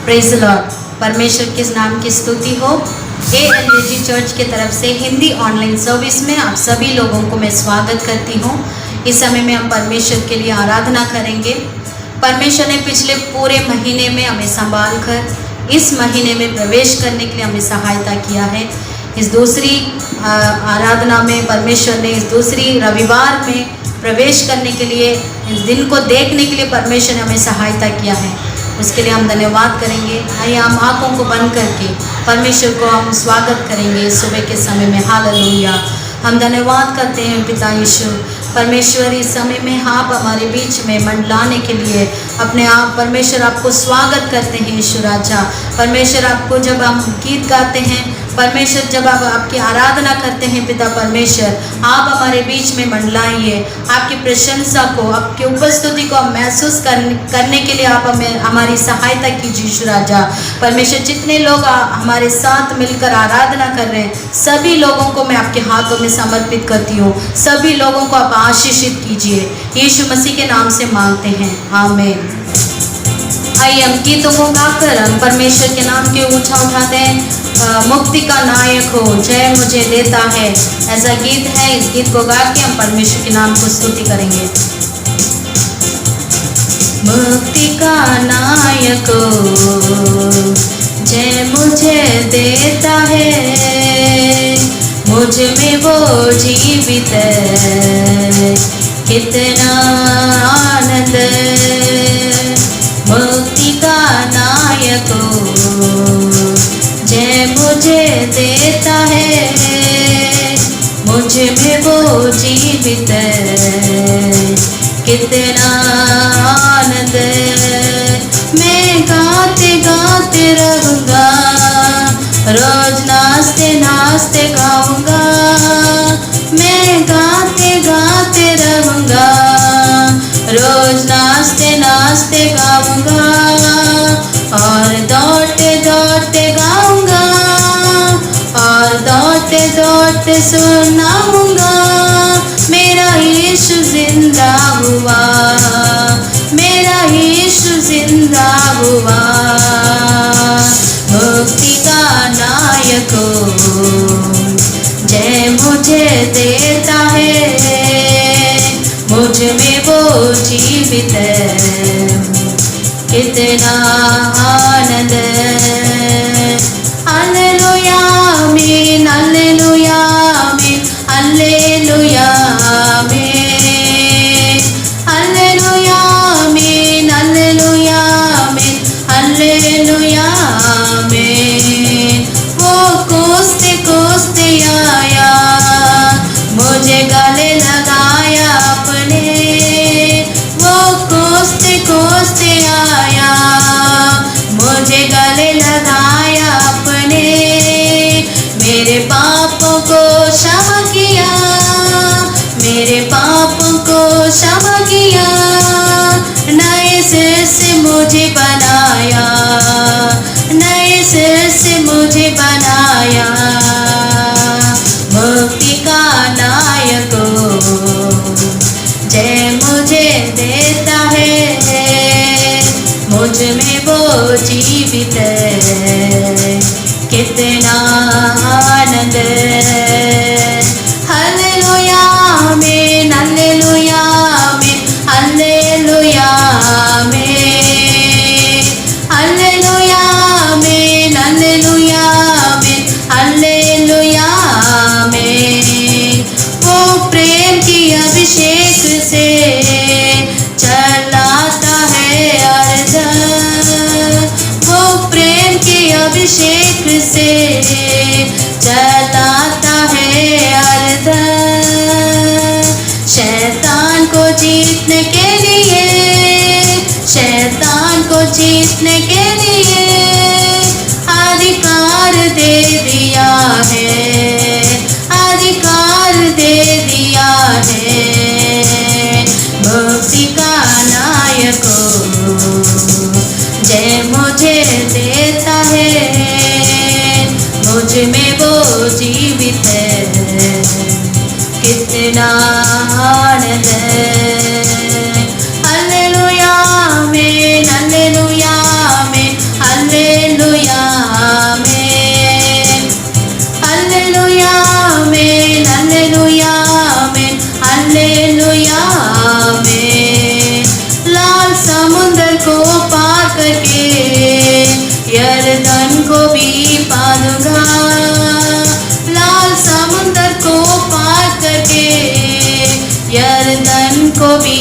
Praise the Lord. परमेश्वर के नाम की स्तुति हो। ALAG चर्च के तरफ से हिंदी ऑनलाइन सर्विस में आप सभी लोगों को मैं स्वागत करती हूँ। इस समय में हम परमेश्वर के लिए आराधना करेंगे। परमेश्वर ने पिछले पूरे महीने में हमें संभाल कर इस महीने में प्रवेश करने के लिए हमें सहायता किया है। इस दूसरी आराधना में परमेश्वर ने इस दूसरी रविवार में प्रवेश करने के लिए, इस दिन को देखने के लिए परमेश्वर ने हमें सहायता किया है। उसके लिए हम धन्यवाद करेंगे। आइए हम आँखों को बंद करके परमेश्वर को हम स्वागत करेंगे सुबह के समय में। हालेलुया। हम धन्यवाद करते हैं पिता यीशु परमेश्वर, इस समय में आप हमारे बीच में मंडलाने के लिए अपने आप परमेश्वर आपको स्वागत करते हैं। यीशु राजा परमेश्वर, आपको जब हम गीत गाते हैं परमेश्वर, जब आप आपकी आराधना करते हैं पिता परमेश्वर, आप हमारे बीच में मंडलाइए। आपकी प्रशंसा को, आपकी उपस्थिति को हम महसूस करने के लिए आप हमें हमारी सहायता कीजिए। यीशु राजा परमेश्वर, जितने लोग हमारे साथ मिलकर आराधना कर रहे हैं सभी लोगों को मैं आपके हाथों में समर्पित करती हूँ। सभी लोगों को आप आशीषित कीजिए। यीशु मसीह के नाम से मांगते हैं, आमीन। आइए हम गीतों को गाकर हम परमेश्वर के नाम के ऊंचा उठाते हैं। मुक्ति का नायक हो, जय मुझे देता है, ऐसा गीत है। इस गीत को गा के हम परमेश्वर के नाम को स्तुति करेंगे। मुक्ति का नायक हो, जय मुझे देता है, मुझ में वो जीवित है, कितना आनंद। मुक्ति का नायक हो, जय मुझे देता है, मुझ में वो जीवित है, कितना आनंद। मैं गाते गाते रहूँगा, रोज नाचते नाचते गाऊँगा। मैं गाते गाते रहूँगा, रोज नाचते नाचते गाऊँगा, और दौड़ते दौड़ते गाऊँगा, और दौड़ते दौड़ते सुनाऊँगा। मेरा यीशु जिंदा हुआ, मेरा यीशु जिंदा हुआ। मुक्ति का नायक हो, जय मुझे देता है, मुझ में वो जीवित है, कितना आनंद। हालेलुया आमीन, हालेलुया आमीन, हालेलुया आमीन, हालेलुया आमीन, हालेलुया आमीन, हालेलुया आमीन। वो कोसते कोसते आया, मुझे गले लगाया अपने। वो कोसते कोसते आया, मुझे गले लगाया अपने। मेरे पापों को क्षमा किया, मेरे पापों को क्षमा किया, नए सिर से मुझे बनाया, नए सिर से मुझे बनाया। मुक्ति का नायक हो, जय मुझे देता है, मुझ में वो जीवित है, कितना आनंद। हालेलुया आमीन, हालेलुया आमीन, हालेलुया आमीन, हालेलुया आमीन, हालेलुया आमीन, हालेलुया आमीन। वो प्रेम की अभिषेक से चलाता है अर्धन, वो प्रेम के अभिषेक से चलाता है अर्धन। शैतान को जीतने के लिए, शैतान को जीतने के लिए अधिकार दे दिया है, अधिकार दे दिया है। मुक्ति का नायक हो, जय मुझे देता है, मुझ में वो जीवित है, कितना आनंद। हालेलुया आमीन, हालेलुया आमीन, हालेलुया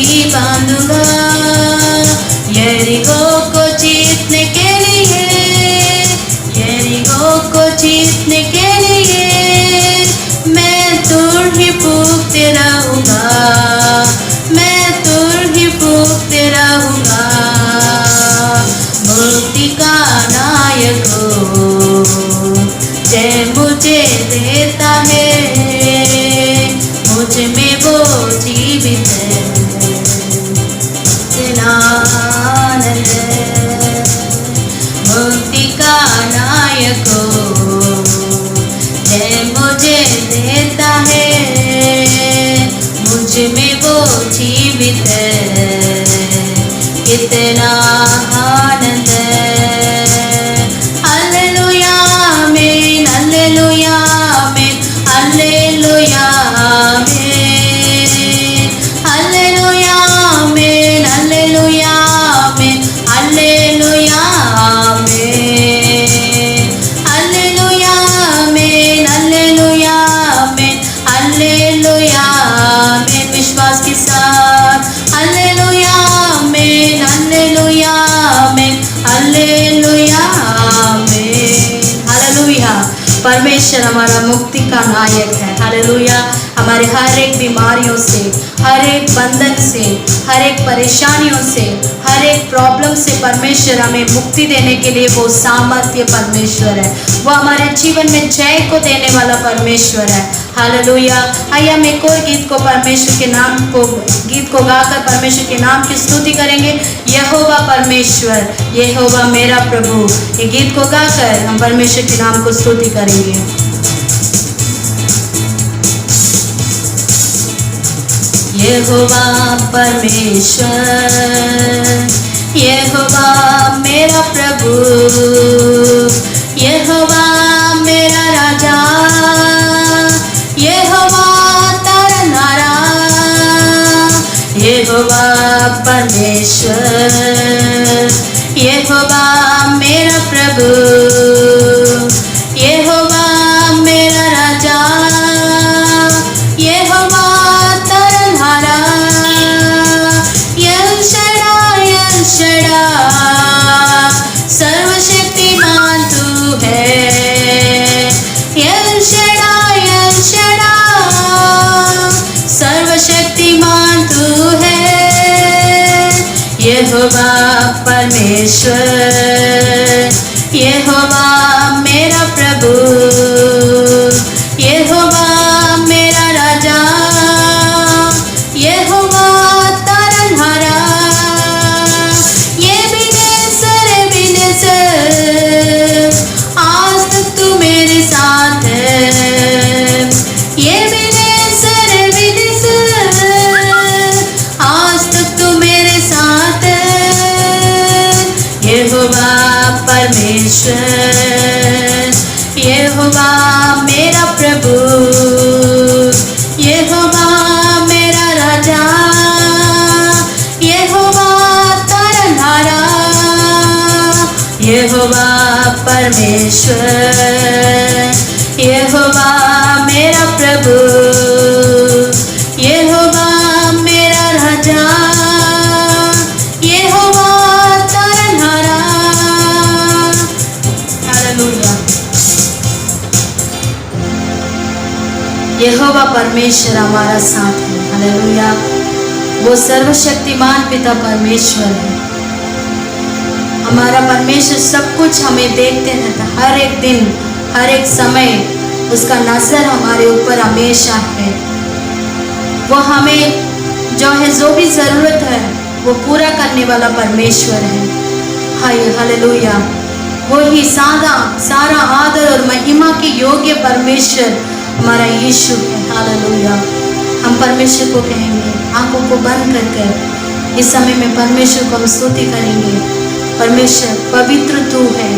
पट्टी बांधूंगा। यरीहो को जीतने के लिए, यरीहो को जीतने के लिए मैं तुर ही फूंकते रहूंगा, मैं तुर ही फूंकते रहूंगा। मुक्ति का नायक हो, जय मुझे देता है, मुझ में वो जीवित है, इतना आनंद है। मुक्ति का नायक हो, जय मुझे देता है, मुझ में वो जीवित है, कितना आनंद है। हालेलुया आमीन, हालेलुया आमीन, हालेलुया आमीन, हालेलुया आमीन, हालेलुया आमीन, हालेलुया आमीन, हालेलुया आमीन, हालेलुया आमीन, हालेलुया आमीन। विश्वास के साथ हालेलुया आमीन, हालेलुया आमीन, हालेलुया आमीन। हालेलुया। परमेश्वर हमारा मुक्ति का नायक है। हालेलुया। हमारे हर एक बीमारियों से, हर एक बंधन से, हर एक परेशानियों से, हर एक प्रॉब्लम से परमेश्वर हमें मुक्ति देने के लिए वो सामर्थ्य परमेश्वर है। वो हमारे जीवन में जय को देने वाला परमेश्वर है। हालेलुया। आइए हम एक और गीत को परमेश्वर के नाम को, गीत को गाकर परमेश्वर के नाम की स्तुति करेंगे। यहोवा परमेश्वर, यहोवा मेरा प्रभु। ये गीत को गाकर हम परमेश्वर के नाम को स्तुति करेंगे। यहोवा परमेश्वर, यहोवा मेरा प्रभु, यहोवा मेरा राजा, यहोवा तारनहारा। यहोवा परमेश्वर, यहोवा मेरा प्रभु, यहोवा मेरा राजा, यहोवा तारनहारा। एल शड्डाई, एल शड्डाई, सर्वशक्तिमान तू है। एल शड्डाई, एल शड्डाई, सर्वशक्तिमान तू है। यहोवा परमेश्वर, यहोवा मेरा प्रभु, यहोवा मेरा राजा, यहोवा तारनहारा। आज तक तू मेरे साथ है। ये आज तक तू मेरे साथ है। यहोवा परमेश्वर, यहोवा मेरा प्रभु, यहोवा मेरा राजा, यहोवा तारनहारा। यहोवा परमेश्वर, यहोवा मेरा प्रभु, यहोवा मेरा राजा, यहोवा तारनहारा। हालेलुया। यहोवा परमेश्वर हमारा साथ है। हालेलुया। वो सर्वशक्तिमान पिता परमेश्वर है। हमारा परमेश्वर सब कुछ हमें देखते रहता, हर एक दिन, हर एक समय उसका नजर हमारे ऊपर हमेशा है। वो हमें जो भी जरूरत है वो पूरा करने वाला परमेश्वर है। हाय हालेलुया। वो ही सारा आदर और महिमा के योग्य परमेश्वर हमारा यीशु है। हालेलुया। हम परमेश्वर को कहेंगे, आंखों को बंद कर इस समय में परमेश्वर को हम स्तुति करेंगे। परमेश्वर पवित्र तू है,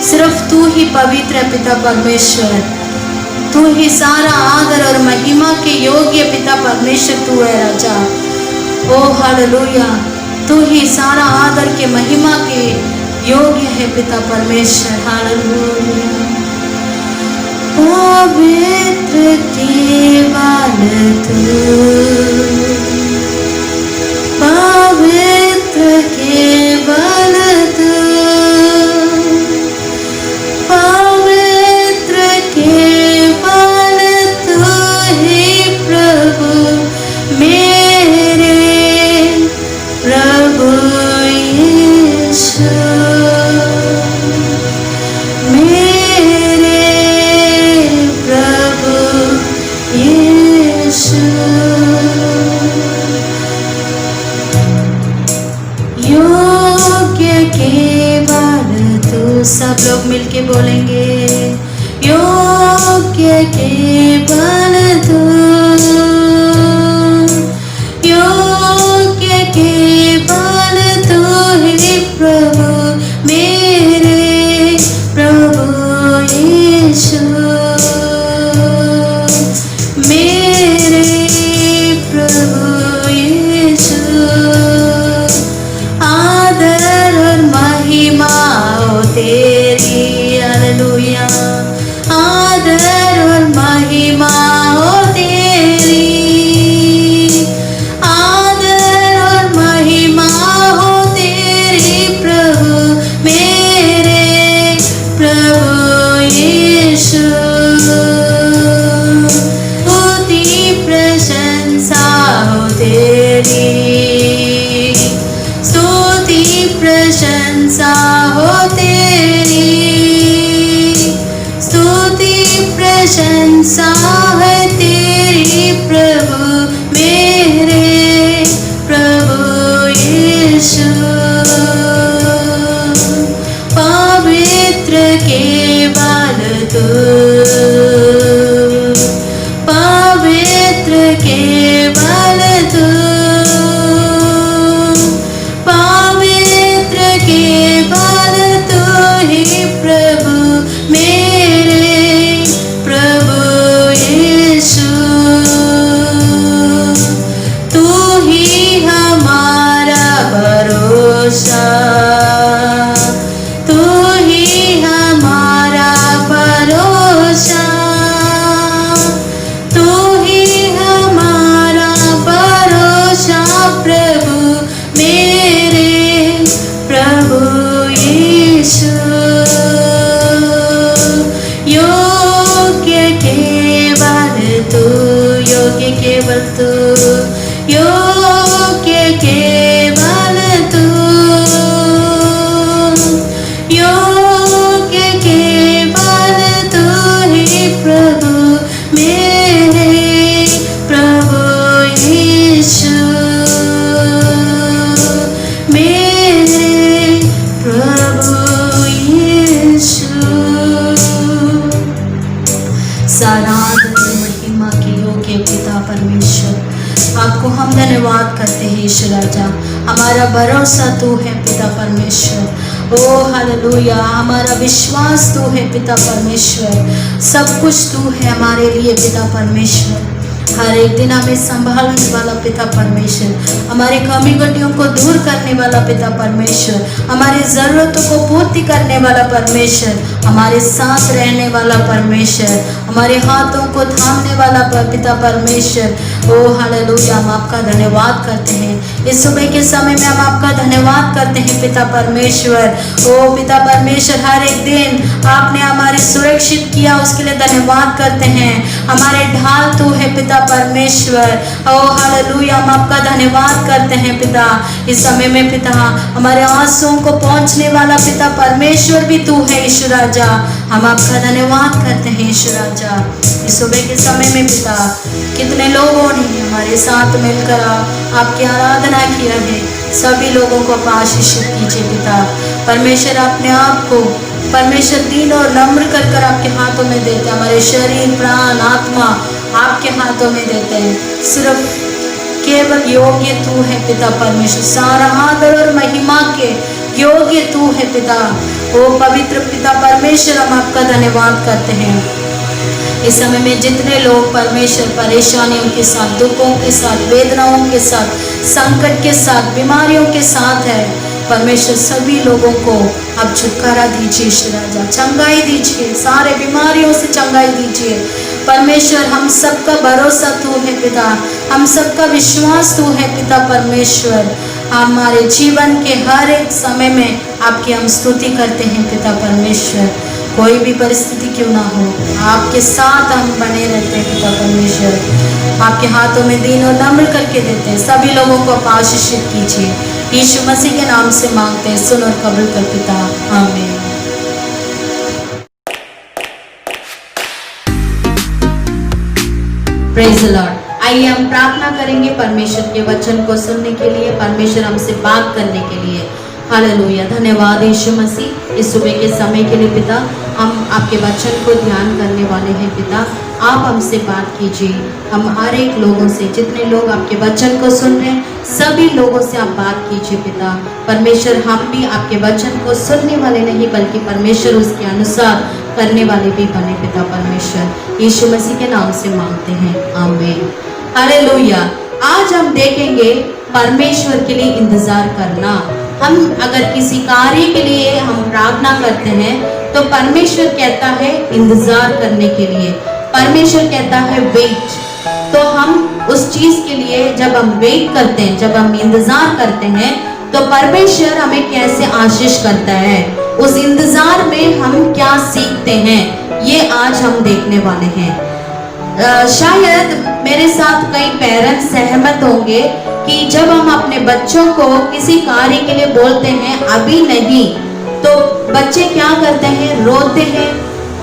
सिर्फ तू ही पवित्र है पिता परमेश्वर। तू ही सारा आदर और महिमा के योग्य पिता परमेश्वर तू है राजा। ओ हालेलुया। तू ही सारा आदर के महिमा के योग्य है पिता परमेश्वर। हालेलुया। पवित्र केवल तू, सब लोग मिलके बोलेंगे, योग्य केवल तू, योग्य केवल तू ही प्रभु, मेरे प्रभु यीशु, मेरे प्रभु यीशु। आदर और महिमा हो तेरी, हालेलुया। आदर और महिमा हो तेरी, आदर और महिमा हो तेरी प्रभु, मेरे प्रभु यीशु। स्तुति प्रशंसा हो तेरी, स्तुति प्रशंसा हो तेरी, स्तुति प्रशंसा है तेरी प्रभु, मेरे प्रभु यीशु। पवित्र केवल तू, पवित्र केवल तू, पवित्र केवल तू ही प्रभु, मेरे प्रभु यीशु। तू ही हमारा भरोसा, तू ही हमारा भरोसा, तू ही हमारा भरोसा प्रभु, मेरे प्रभु यीशु। योग्य केवल तू, योग्य केवल तू, योग्य केवल तू, योग्य केवल तू ही प्रभु, मेरे प्रभु यीशु, मेरे प्रभु यीशु। सारा आदर और महिमा के योग्य पिता परमेश्वर, आपको हम धन्यवाद करते हैं यीशु राजा। हमारा भरोसा तू है पिता परमेश्वर। ओ हालेलुया, हमारा विश्वास तू है पिता परमेश्वर। सब कुछ तू है हमारे लिए पिता परमेश्वर। हर एक दिन हमें संभालने वाला पिता परमेश्वर, हमारे कमी गटियों को दूर करने वाला पिता परमेश्वर, हमारी जरूरतों को पूर्ति करने वाला परमेश्वर, हमारे साथ रहने वाला परमेश्वर, हमारे हाथों को थामने वाला पिता परमेश्वर। ओ हालेलुया, हम आपका धन्यवाद करते हैं। इस सुबह के समय में हम आपका धन्यवाद करते हैं पिता परमेश्वर। ओ पिता परमेश्वर, हर एक दिन आपने हमारे सुरक्षित किया, उसके लिए धन्यवाद करते हैं। हमारे ढाल तू है पिता परमेश्वर। ओ हालेलुया, हम आपका धन्यवाद करते हैं पिता। इस समय में पिता, हमारे आंसुओं को पहुंचने वाला पिता परमेश्वर भी तू है यीशु राजा। हम आपका धन्यवाद करते हैं यीशु राजा। इस सुबह के समय में पिता, कितने लोगों ने हमारे साथ मिलकर आपकी आराधना किया है, सभी लोगों को आशीषित कीजिए पिता परमेश्वर। अपने आप को परमेश्वर दीन और नम्र कर कर आपके हाथों में देते हैं। हमारे शरीर, प्राण, आत्मा आपके हाथों में देते हैं। सिर्फ केवल योग्य तू है पिता परमेश्वर। सारा आदर और महिमा के योग्य तू है पिता। ओ पवित्र पिता परमेश्वर, हम आपका धन्यवाद करते हैं। इस समय में जितने लोग परमेश्वर परेशानियों के साथ, दुखों के साथ, वेदनाओं के साथ, संकट के साथ, बीमारियों के साथ है परमेश्वर, सभी लोगों को अब छुटकारा दीजिए ईश्वर राजा, चंगाई दीजिए, सारे बीमारियों से चंगाई दीजिए परमेश्वर। हम सबका भरोसा तू है पिता, हम सबका विश्वास तू है पिता परमेश्वर। हमारे जीवन के हर एक समय में आपकी हम स्तुति करते हैं पिता परमेश्वर। कोई भी परिस्थिति क्यों ना हो, आपके साथ हम बने रहते हैं पिता परमेश्वर। आपके हाथों में दीन और नम्र करके देते हैं। सभी लोगों को आप आशीषित कीजिए, यीशु मसीह के नाम से मांगते हैं, सुन और कबूल कर पिता, आमीन। Praise the Lord. आइए हम प्रार्थना करेंगे परमेश्वर के वचन को सुनने के लिए, परमेश्वर हमसे बात करने के लिए। हालेलुया, धन्यवाद यीशु मसीह इस सुबह के समय के लिए पिता। हम आपके वचन को ध्यान करने वाले हैं पिता। आप हमसे बात कीजिए, हम हर एक लोगों से, जितने लोग आपके वचन को सुन रहे हैं सभी लोगों से आप बात कीजिए पिता। परमेश्वर, हम भी आपके वचन को सुनने वाले नहीं बल्कि परमेश्वर उसके अनुसार करने वाले भी बने पिता। परमेश्वर यीशु मसीह के नाम से मांगते हैं, आमीन। हालेलुया। आज हम देखेंगे परमेश्वर के लिए इंतजार करना। हम अगर किसी कार्य के लिए हम प्रार्थना करते हैं तो परमेश्वर कहता है इंतजार करने के लिए, परमेश्वर कहता है वेट। तो हम उस चीज के लिए जब हम वेट करते हैं, जब हम इंतजार करते हैं तो परमेश्वर हमें कैसे आशीष करता है, उस इंतजार में हम क्या सीखते हैं, ये आज हम देखने वाले हैं। शायद मेरे साथ कई पेरेंट्स सहमत होंगे कि जब हम अपने बच्चों को किसी कार्य के लिए बोलते हैं अभी नहीं, तो बच्चे क्या करते हैं, रोते हैं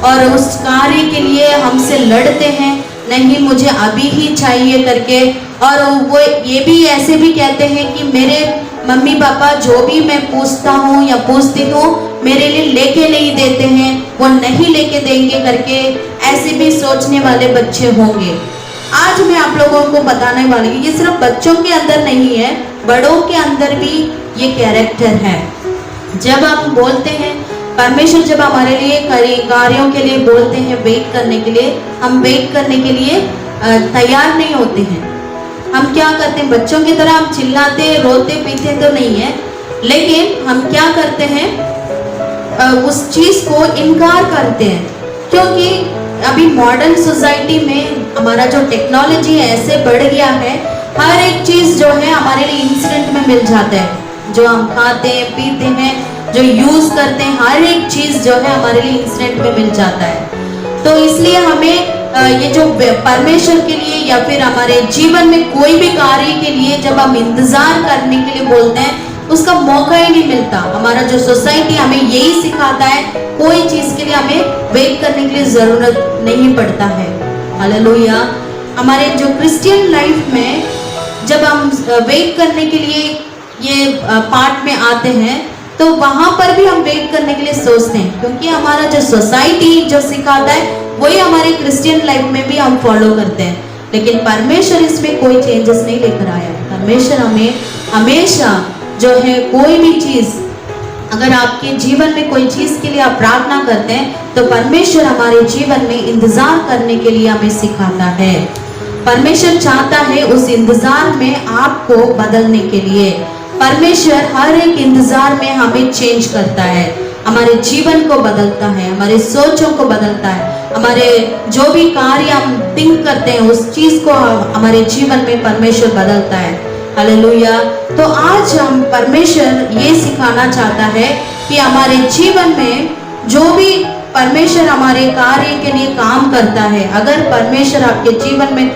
और उस कार्य के लिए हमसे लड़ते हैं, नहीं मुझे अभी ही चाहिए करके। और वो ये भी ऐसे भी कहते हैं कि मेरे मम्मी पापा जो भी मैं पूछता हूँ या पूछती हूँ मेरे लिए लेके नहीं देते हैं, वो नहीं लेके देंगे करके ऐसे भी सोचने वाले बच्चे होंगे। आज मैं आप लोगों को बताने वाली हूँ, ये सिर्फ बच्चों के अंदर नहीं है, बड़ों के अंदर भी ये कैरेक्टर है। जब हम बोलते हैं, परमेश्वर जब हमारे लिए कार्यों के लिए बोलते हैं वेट करने के लिए, हम वेट करने के लिए तैयार नहीं होते हैं। हम क्या करते हैं, बच्चों की तरह हम चिल्लाते रोते पीते तो नहीं है, लेकिन हम क्या करते हैं, उस चीज को इनकार करते हैं। क्योंकि अभी मॉडर्न सोसाइटी में हमारा जो टेक्नोलॉजी है ऐसे बढ़ गया है, हर एक चीज जो है हमारे लिए इंस्टेंट में मिल जाता है। जो हम खाते हैं पीते हैं, जो यूज करते हैं, हर एक चीज जो है हमारे लिए इंस्टेंट में मिल जाता है। तो इसलिए हमें ये जो परमेश्वर के लिए या फिर हमारे जीवन में कोई भी कार्य के लिए जब हम इंतजार करने के लिए बोलते हैं उसका मौका ही नहीं मिलता। हमारा जो सोसाइटी हमें यही सिखाता है, कोई चीज के लिए हमें वेट करने के लिए जरूरत नहीं पड़ता है। हालेलुया। हमारे जो क्रिश्चियन लाइफ में जब हम वेट करने के लिए ये पार्ट में आते हैं तो वहां पर भी हम वेट करने के लिए सोचते हैं, क्योंकि हमारा जो सोसाइटी जो सिखाता है वही हमारे क्रिश्चियन लाइफ में भी हम फॉलो करते हैं। लेकिन परमेश्वर इसमें कोई चेंजेस नहीं लेकर आया। परमेश्वर हमें हमेशा जो है कोई भी चीज, अगर आपके जीवन में कोई चीज के लिए आप प्रार्थना करते हैं तो परमेश्वर हमारे जीवन में इंतजार करने के लिए हमें सिखाता है। परमेश्वर चाहता है उस इंतजार में आपको बदलने के लिए। परमेश्वर हर एक इंतजार में हमें चेंज करता है, हमारे जीवन को बदलता है, हमारे सोचों को बदलता है, हमारे जो भी कार्य हम थिंक करते हैं उस चीज को हमारे जीवन में परमेश्वर बदलता है। हालेलुया। तो आज हम परमेश्वर ये सिखाना चाहता है कि हमारे जीवन में जो भी परमेश्वर हमारे कार्य के लिए काम करता है, अगर परमेश्वर आपके जीवन में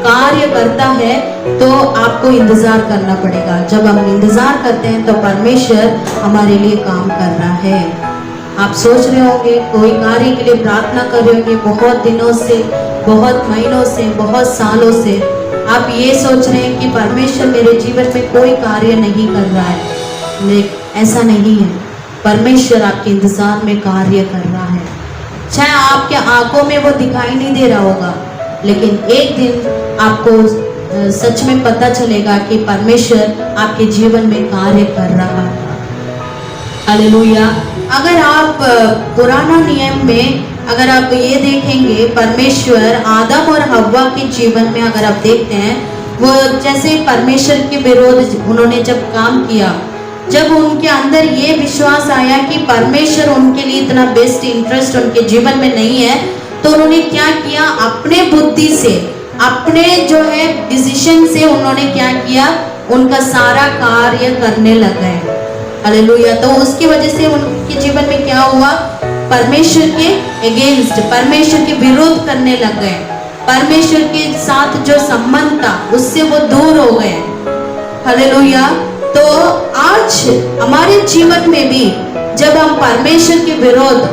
कार्य करता है तो आपको इंतजार करना पड़ेगा। जब हम इंतजार करते हैं तो परमेश्वर हमारे लिए काम कर रहा है। आप सोच रहे होंगे, कोई कार्य के लिए प्रार्थना कर रहे होंगे बहुत दिनों से, बहुत महीनों से, बहुत सालों से, आप ये सोच रहे हैं कि परमेश्वर मेरे जीवन में कोई कार्य नहीं कर रहा है। लेकिन ऐसा नहीं है, परमेश्वर आपके इंतजार में कार्य कर रहा है। चाहे आपके आंखों में वो दिखाई नहीं दे रहा होगा, लेकिन एक दिन आपको सच में पता चलेगा कि परमेश्वर आपके जीवन में कार्य कर रहा है। हालेलुया। अगर आप पुराना नियम में अगर आप ये देखेंगे, परमेश्वर आदम और हव्वा के जीवन में अगर आप देखते हैं, वो जैसे परमेश्वर के विरोध उन्होंने जब काम किया, जब उनके अंदर ये विश्वास आया कि परमेश्वर उनके लिए इतना बेस्ट इंटरेस्ट उनके जीवन में नहीं है, तो उन्होंने क्या किया, अपने बुद्धि से, अपने जो है डिसीजन से उन्होंने क्या किया, उनका सारा कार्य करने लग गए। हालेलुया। तो उसकी वजह से उनके जीवन में क्या हुआ, परमेश्वर के अगेंस्ट, परमेश्वर के विरोध करने लग गए। परमेश्वर के साथ जो संबंध था उससे वो दूर हो गए। हालेलुया। तो आज हमारे जीवन में भी जब हम परमेश्वर के विरोध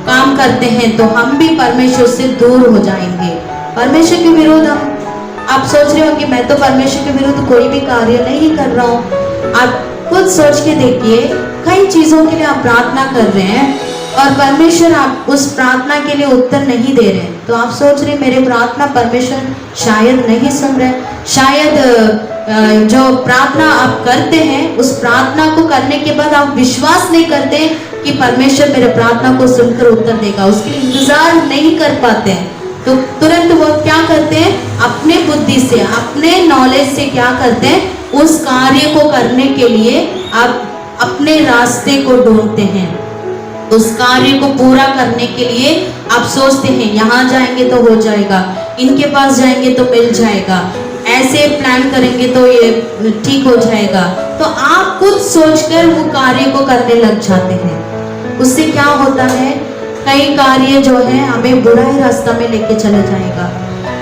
काम करते हैं तो हम भी परमेश्वर से दूर हो जाएंगे। परमेश्वर के विरोध आप सोच रहे हो कि मैं तो परमेश्वर के विरुद्ध कोई भी कार्य नहीं कर रहा हूँ। आप खुद सोच के देखिए, कई चीजों के लिए आप प्रार्थना कर रहे हैं और परमेश्वर आप उस प्रार्थना के लिए उत्तर नहीं दे रहे, तो आप सोच रहे मेरे प्रार्थना परमेश्वर शायद नहीं सुन रहे, शायद जो प्रार्थना आप करते हैं उस प्रार्थना को करने के बाद आप विश्वास नहीं करते कि परमेश्वर मेरे प्रार्थना को सुनकर उत्तर देगा, उसके लिए इंतजार नहीं कर पाते हैं। तो तुरंत वो क्या करते हैं, अपने बुद्धि से, अपने नॉलेज से क्या करते हैं, उस कार्य को करने के लिए आप अपने रास्ते को ढूंढते हैं, उस कार्य को पूरा करने के लिए आप सोचते हैं यहाँ जाएंगे तो हो जाएगा, इनके पास जाएंगे तो मिल जाएगा, ऐसे प्लान करेंगे तो ये ठीक हो जाएगा। तो आप खुद सोचकर वो कार्य को करने लग जाते हैं। उससे क्या होता है, कई कार्य जो है हमें बुरा ही रास्ता में लेके चले जाएगा,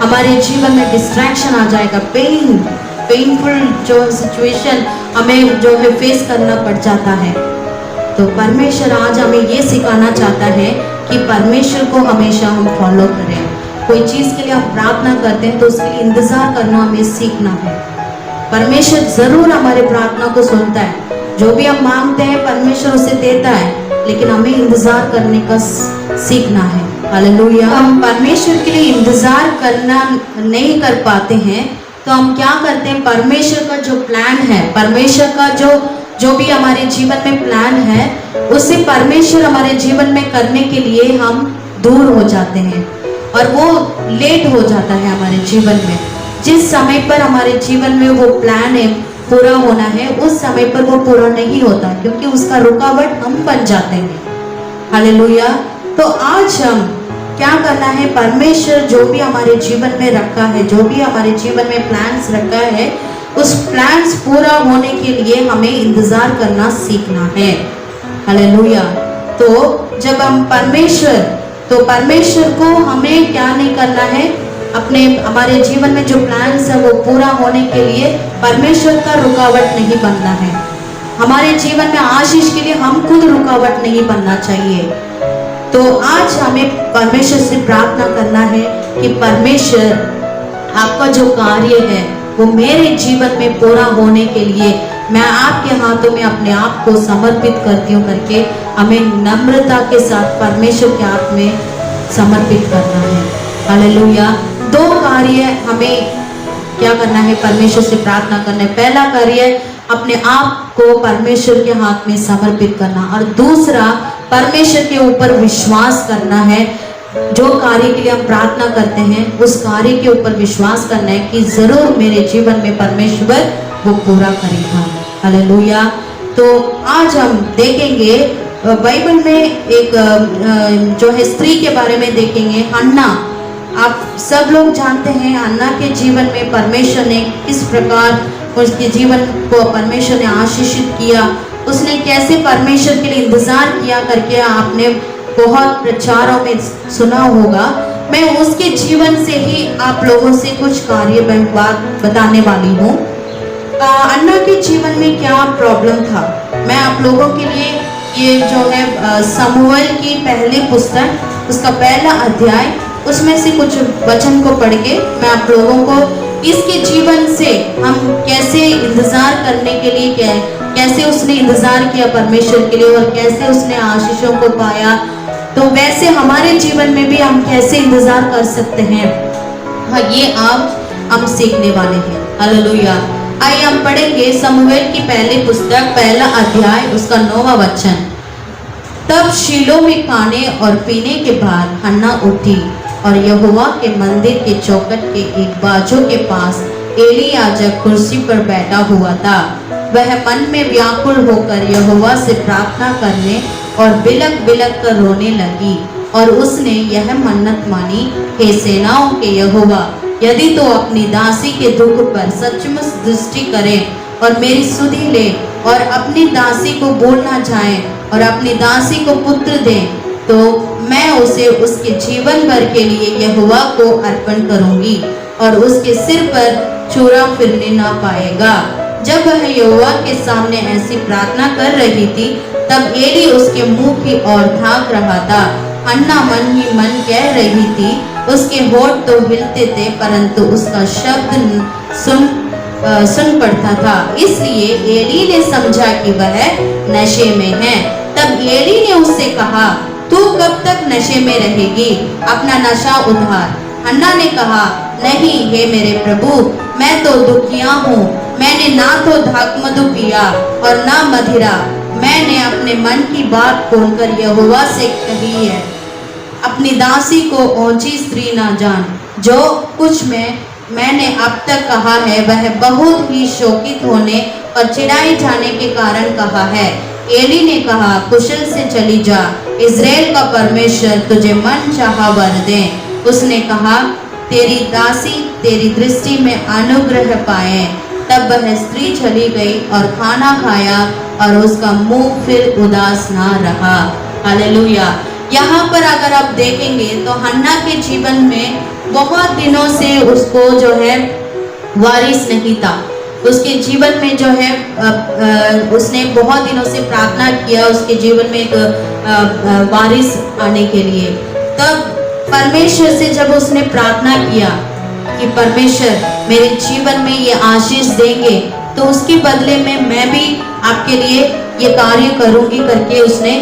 हमारे जीवन में डिस्ट्रैक्शन आ जाएगा, पेनफुल जो सिचुएशन हमें जो है फेस करना पड़ जाता है। तो परमेश्वर आज हमें ये सिखाना चाहता है कि परमेश्वर को हमेशा हम फॉलो करें। कोई चीज के लिए आप प्रार्थना करते हैं तो उसके लिए इंतजार करना हमें सीखना है। परमेश्वर जरूर हमारे प्रार्थना को सुनता है, जो भी हम मांगते हैं परमेश्वर उसे देता है, लेकिन हमें इंतजार करने का सीखना है। हालेलुया। हम परमेश्वर के लिए इंतजार करना नहीं कर पाते हैं तो हम क्या करते हैं, परमेश्वर का जो प्लान है, परमेश्वर का जो भी हमारे जीवन में प्लान है, उसे परमेश्वर हमारे जीवन में करने के लिए हम दूर हो जाते हैं और वो लेट हो जाता है हमारे जीवन में। जिस समय पर हमारे जीवन में वो प्लान है पूरा होना है, उस समय पर वो पूरा नहीं होता, क्योंकि उसका रुकावट हम बन जाते हैं। हालेलुया। तो आज हम क्या करना है, परमेश्वर जो भी हमारे जीवन में रखा है, जो भी हमारे जीवन में प्लान्स रखा है, उस प्लान्स पूरा होने के लिए हमें इंतजार करना सीखना है। हालेलुया। तो जब हम परमेश्वर को हमें क्या नहीं करना है, हमारे जीवन में जो प्लान्स है वो पूरा होने के लिए परमेश्वर का रुकावट नहीं बनना है। हमारे जीवन में आशीष के लिए हम खुद रुकावट नहीं बनना चाहिए। तो आज हमें परमेश्वर से प्रार्थना करना है कि परमेश्वर आपका जो कार्य है वो मेरे जीवन में पूरा होने के लिए मैं आपके हाथों में अपने आप को समर्पित करती हूँ करके हमें नम्रता के साथ परमेश्वर के हाथ में समर्पित करना है। हालेलुया। 2 कार्य हमें क्या करना है, परमेश्वर से प्रार्थना करना है। पहला कार्य अपने आप को परमेश्वर के हाथ में समर्पित करना, और दूसरा परमेश्वर के ऊपर विश्वास करना है। जो कार्य के लिए हम प्रार्थना करते हैं उस कार्य के ऊपर विश्वास करना है कि जरूर मेरे जीवन में परमेश्वर वो पूरा करेगा। हालेलुया। तो आज हम देखेंगे बाइबल में एक जो है स्त्री के बारे में देखेंगे, हन्ना। आप सब लोग जानते हैं हन्ना के जीवन में परमेश्वर ने किस प्रकार उसके जीवन को परमेश्वर ने आशीषित किया, उसने कैसे परमेश्वर के लिए इंतजार किया करके आपने बहुत प्रचारों में सुना होगा। मैं उसके जीवन से ही आप लोगों से कुछ कार्य बात बताने वाली हूँ। अन्ना के जीवन में क्या प्रॉब्लम था, मैं आप लोगों के लिए ये जो है समूएल की पहली पुस्तक उसका पहला अध्याय उसमें से कुछ वचन को पढ़ के मैं आप लोगों को इसके जीवन से हम कैसे इंतजार करने के लिए कैसे उसने इंतजार किया परमेश्वर के लिए और कैसे उसने आशीषों को पाया, तो वैसे हमारे जीवन में भी हम कैसे इंतजार कर सकते हैं। हाँ, ये आज हम सीखने वाले हैं। हालेलुया। आइए हम पढ़ेंगे समूएल की पहली पुस्तक पहला अध्याय उसका 9वां वचन। तब शीलो में खाने और पीने के बाद हन्ना उठी और यहोवा के मंदिर के चौखट के एक बाजू के पास एली याजक कुर्सी पर बैठा हुआ था। वह मन में व्याकुल होकर यहोवा से प्रार्थना करने और बिलक बिलक कर रोने लगी, और उसने यह मन्नत मानी, हे सेनाओं के यहोवा, यदि तो अपनी दासी के दुख पर सचमुच दृष्टि करे और मेरी सुधि ले और अपनी दासी को भूल ना जाए और अपनी दासी को पुत्र दे, तो मैं उसे उसके जीवन भर के लिए यहोवा को अर्पण करूंगी और उसके सिर पर छुरा फिरने ना पाएगा। जब वह यहोवा के सामने ऐसी प्रार्थना कर रही थी, तब एली उसके मुंह की ओर झांक रहा था। हन्ना मन ही मन कह रही थी, उसके होठ तो हिलते थे परंतु उसका शब्द सुन पड़ता था, इसलिए एली ने समझा कि वह नशे में है। तब एली ने उससे कहा, तू कब तक नशे में रहेगी? अपना नशा उधार। हन्ना ने कहा, नहीं हे मेरे प्रभु, मैं तो दुखिया हूँ। मैंने ना तो धाकमधु पिया और ना मदिरा। मैंने अपने मन की बात खोलकर यहोवा से कही है, अपनी दासी को ओछी स्त्री ना जान। जो कुछ मैंने अब तक कहा है वह बहुत ही शोकित होने और चिढ़ाए जाने के कारण कहा है। एली ने कहा, कुशल से चली जा, इज़राइल का परमेश्वर तुझे मन चाहा वर दे। उसने कहा, तेरी दासी तेरी दृष्टि में अनुग्रह पाए। तब वह स्त्री चली गई और खाना खाया और उसका मुंह फिर उदास ना रहा। हालेलुया। यहाँ पर अगर आप देखेंगे तो हन्ना के जीवन में बहुत दिनों से उसको जो है वारिस नहीं था। उसके जीवन में जो है उसने बहुत दिनों से प्रार्थना किया उसके जीवन में एक वारिस आने के लिए। तब परमेश्वर से जब उसने प्रार्थना किया कि परमेश्वर मेरे जीवन में ये आशीष देंगे तो उसके बदले में मैं भी आपके लिए ये कार्य करूंगी करके उसने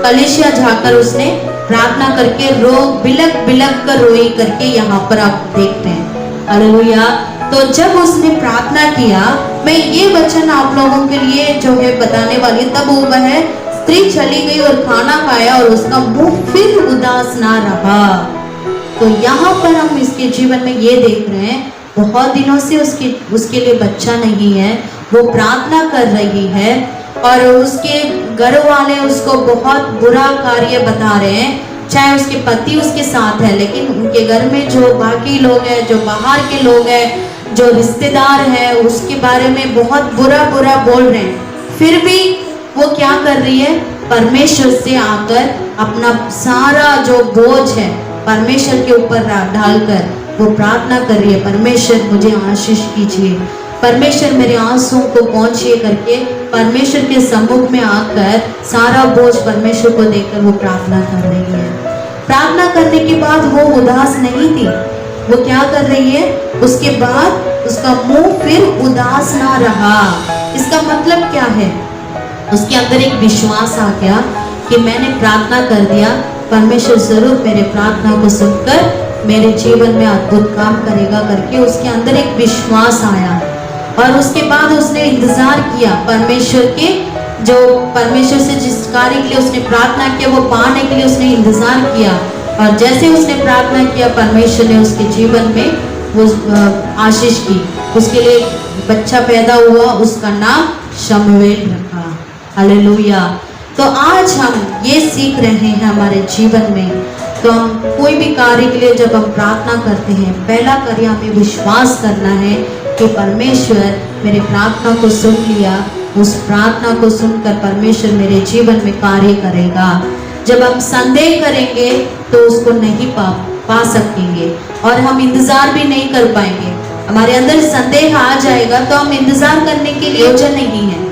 कलीसिया जाकर उसने प्रार्थना करके बिलक बिलक कर रोई करके यहाँ पर आप देखते हैं। हालेलुया। तो जब उसने प्रार्थना किया, मैं ये वचन आप लोगों के लिए जो है बताने वाली, तब वह स्त्री चली गई और खाना खाया और उसका मुंह फिर उदास ना रहा। तो यहाँ पर हम इसके जीवन में ये देख रहे हैं, बहुत दिनों से उसके लिए बच्चा नहीं है, वो प्रार्थना कर रही है और उसके घर वाले उसको बहुत बुरा कार्य बता रहे हैं। चाहे उसके पति उसके साथ है, लेकिन उनके घर में जो बाकी लोग हैं, जो बाहर के लोग हैं, जो रिश्तेदार हैं, उसके बारे में बहुत बुरा बुरा बोल रहे हैं। फिर भी वो क्या कर रही है? परमेश्वर से आकर अपना सारा जो बोझ है परमेश्वर के ऊपर डालकर वो प्रार्थना कर रही है, परमेश्वर मुझे आशीष कीजिए, परमेश्वर मेरे आंसुओं को पहुंचिए करके परमेश्वर के सम्मुख में आकर सारा बोझ परमेश्वर को देकर वो प्रार्थना कर रही है। प्रार्थना करने के बाद वो उदास नहीं थी। वो क्या कर रही है? उसके बाद उसका मुंह फिर उदास ना रहा। इसका मतलब क्या है? उसके अंदर एक विश्वास आ गया कि मैंने प्रार्थना कर दिया, परमेश्वर जरूर मेरे प्रार्थना को सुनकर मेरे जीवन में अद्भुत काम करेगा करके उसके अंदर एक विश्वास आया। और उसके बाद उसने इंतजार किया परमेश्वर के, जो परमेश्वर से जिस कार्य के लिए उसने प्रार्थना किया वो पाने के लिए उसने इंतजार किया। और जैसे उसने प्रार्थना किया, परमेश्वर ने उसके जीवन में वो आशीष की। उसके लिए बच्चा पैदा हुआ, उसका नाम शमूएल रखा। हालेलुया। तो आज हम ये सीख रहे हैं हमारे जीवन में, तो हम कोई भी कार्य के लिए जब हम प्रार्थना करते हैं, पहला कार्य हमें विश्वास करना है कि परमेश्वर मेरे प्रार्थना को सुन लिया। उस प्रार्थना को सुनकर परमेश्वर मेरे जीवन में कार्य करेगा। जब हम संदेह करेंगे तो उसको नहीं पा सकेंगे और हम इंतजार भी नहीं कर पाएंगे। हमारे अंदर संदेह आ जाएगा तो हम इंतजार करने के लिए योजना नहीं है।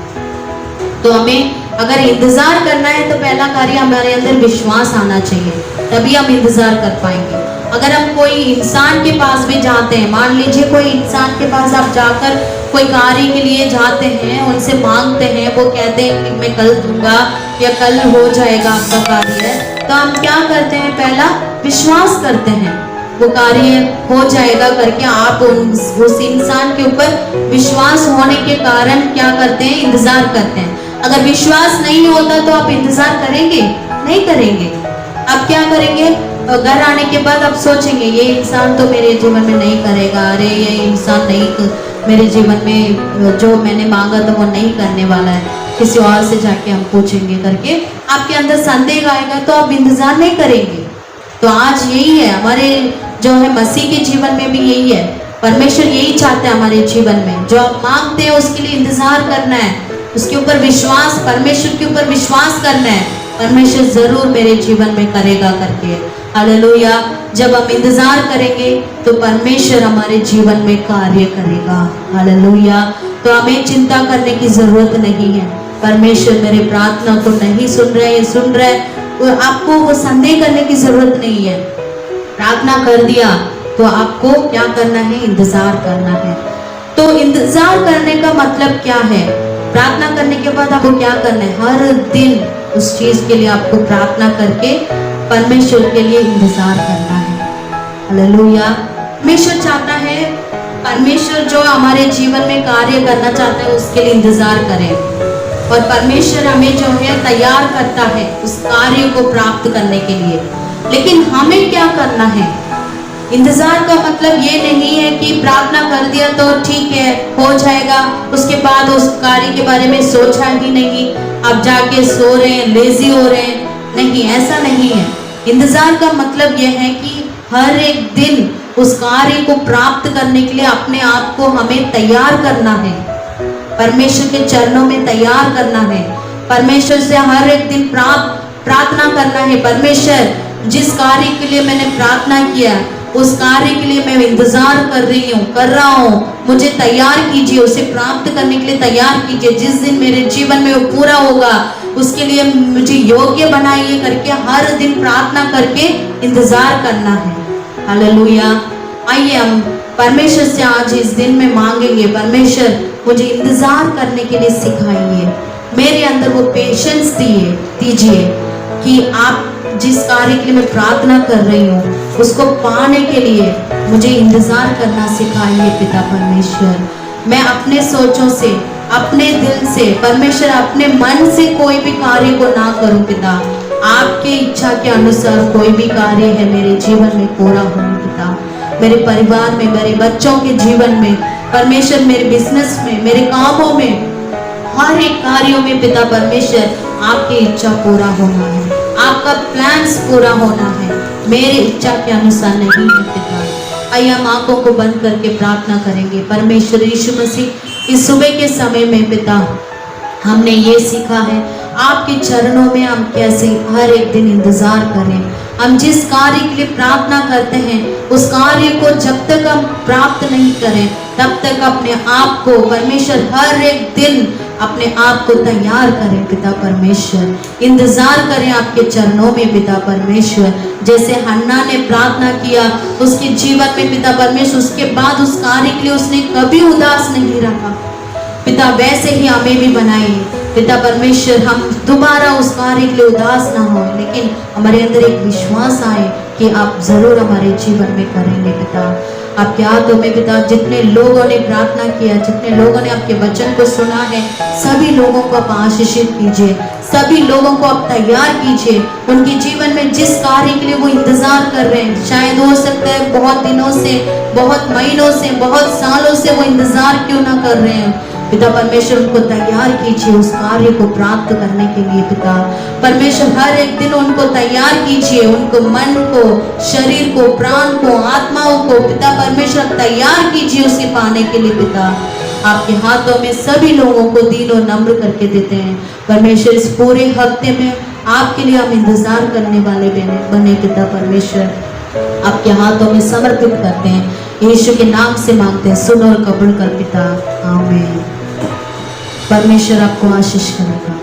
तो हमें अगर इंतजार करना है तो पहला कार्य हमारे अंदर विश्वास आना चाहिए, तभी हम इंतजार कर पाएंगे। अगर हम कोई इंसान के पास भी जाते हैं, मान लीजिए कोई इंसान के पास आप जाकर कोई कार्य के लिए जाते हैं, उनसे मांगते हैं, वो कहते हैं कि मैं कल दूंगा या कल हो जाएगा आपका कार्य, तो हम क्या करते हैं? पहला विश्वास करते हैं वो कार्य हो जाएगा करके। आप उस इंसान के ऊपर विश्वास होने के कारण क्या करते हैं? इंतजार करते हैं। अगर विश्वास नहीं होता तो आप इंतजार करेंगे? नहीं करेंगे। अब क्या करेंगे? घर आने के बाद आप सोचेंगे ये इंसान तो मेरे जीवन में नहीं करेगा, अरे ये इंसान नहीं मेरे जीवन में जो मैंने मांगा था वो नहीं करने वाला है, किसी और से जाके हम पूछेंगे करके आपके अंदर संदेह आएगा तो आप इंतजार नहीं करेंगे। तो आज यही है हमारे जो है मसीह के जीवन में भी यही है। परमेश्वर यही चाहते हैं हमारे जीवन में, जो आप मांगते हैं उसके लिए इंतजार करना है, उसके ऊपर विश्वास, परमेश्वर के ऊपर विश्वास करना है, परमेश्वर जरूर मेरे जीवन में करेगा करके। हालेलुया। जब हम इंतजार करेंगे तो परमेश्वर हमारे जीवन में कार्य करेगा। हालेलुया। तो हमें चिंता करने की जरूरत नहीं है, परमेश्वर मेरे प्रार्थना को नहीं सुन रहे, सुन रहे, तो आपको वो संदेह करने की जरूरत नहीं है। प्रार्थना कर दिया तो आपको क्या करना है? इंतजार करना है। तो इंतजार करने का मतलब क्या है? प्रार्थना करने के बाद आपको क्या करना है? हर दिन उस चीज के लिए आपको प्रार्थना करके परमेश्वर के लिए इंतजार करना है। हालेलुया। परमेश्वर चाहता है, परमेश्वर जो हमारे जीवन में कार्य करना चाहता है उसके लिए इंतजार करें, और परमेश्वर हमें जो है तैयार करता है उस कार्य को प्राप्त करने के लिए। लेकिन हमें क्या करना है? इंतजार का मतलब ये नहीं है कि प्रार्थना कर दिया तो ठीक है, हो जाएगा, उसके बाद उस कार्य के बारे में सोचा ही नहीं, अब जाके सो रहे हैं, लेजी हो रहे हैं। नहीं, ऐसा नहीं है। इंतजार का मतलब यह है कि हर एक दिन उस कार्य को प्राप्त करने के लिए अपने आप को हमें तैयार करना है, परमेश्वर के चरणों में तैयार करना है, परमेश्वर से हर एक दिन प्रार्थना करना है। परमेश्वर, जिस कार्य के लिए मैंने प्रार्थना किया उस कार्य के लिए मैं इंतजार कर रहा हूँ, मुझे तैयार कीजिए, उसे प्राप्त करने के लिए तैयार कीजिए। जिस दिन मेरे जीवन में वो पूरा होगा उसके लिए मुझे योग्य बनाइए करके हर दिन प्रार्थना करके इंतजार करना है। हालेलुया। आइए हम परमेश्वर से आज इस दिन में मांगेंगे, परमेश्वर मुझे इंतजार करने के लिए सिखाइए, मेरे अंदर वो पेशेंस दीजिए कि आप जिस कार्य के लिए मैं प्रार्थना कर रही हूँ उसको पाने के लिए मुझे इंतजार करना सिखाइए पिता परमेश्वर। मैं अपने सोचों से, अपने दिल से, परमेश्वर अपने मन से कोई भी कार्य को ना करूं पिता, आपके इच्छा के अनुसार कोई भी कार्य है मेरे जीवन में पूरा हो पिता, मेरे परिवार में, मेरे बच्चों के जीवन में, परमेश्वर मेरे बिजनेस में, मेरे कामों में, हर एक कार्यों में पिता परमेश्वर आपकी इच्छा पूरा होना है, आपका प्लान्स पूरा होना है, मेरी इच्छा के अनुसार नहीं है पिता। आइए हम आंखों को बंद करके प्रार्थना करेंगे। परमेश्वर यीशु मसीह, इस सुबह के समय में पिता हमने ये सीखा है आपके चरणों में हम कैसे हर एक दिन इंतजार करें। हम जिस कार्य के लिए प्रार्थना करते हैं उस कार्य को जब तक हम प्राप्त नहीं करें तब तक अपने आप को परमेश्वर हर एक दिन अपने आप को तैयार करें पिता परमेश्वर, इंतजार करें आपके चरणों में पिता परमेश्वर। जैसे हन्ना ने प्रार्थना किया उसके जीवन में पिता परमेश्वर, उसके बाद उस कार्य के लिए उसने कभी उदास नहीं रहा पिता, वैसे ही हमें भी बनाइए पिता परमेश्वर, हम दोबारा उस कार्य के लिए उदास ना हो, लेकिन हमारे अंदर एक विश्वास आए कि आप जरूर हमारे जीवन में करेंगे पिता। आपके हाथों में पिता जितने लोगों ने प्रार्थना किया, जितने लोगों ने आपके वचन को सुना है, सभी लोगों को आप आशीषित कीजिए, सभी लोगों को आप तैयार कीजिए। उनके जीवन में जिस कार्य के लिए वो इंतजार कर रहे हैं, शायद हो सकता है बहुत दिनों से, बहुत महीनों से, बहुत सालों से वो इंतजार क्यों ना कर रहे हैं पिता परमेश्वर, उनको तैयार कीजिए उस कार्य को प्राप्त करने के लिए पिता परमेश्वर। हर एक दिन उनको तैयार कीजिए, उनको मन को, शरीर को, प्राण को, आत्माओं को पिता परमेश्वर तैयार कीजिए उसे पाने के लिए पिता। आपके हाथों में सभी लोगों को दीन और नम्र करके देते हैं परमेश्वर। इस पूरे हफ्ते में आपके लिए हम इंतजार करने वाले बने पिता परमेश्वर, आपके हाथों में समर्पित करते हैं, यीशु के नाम से मांगते हैं, सुनो और कबूल कर पिता, आमीन। परमेश्वर आपको आशीष करेगा।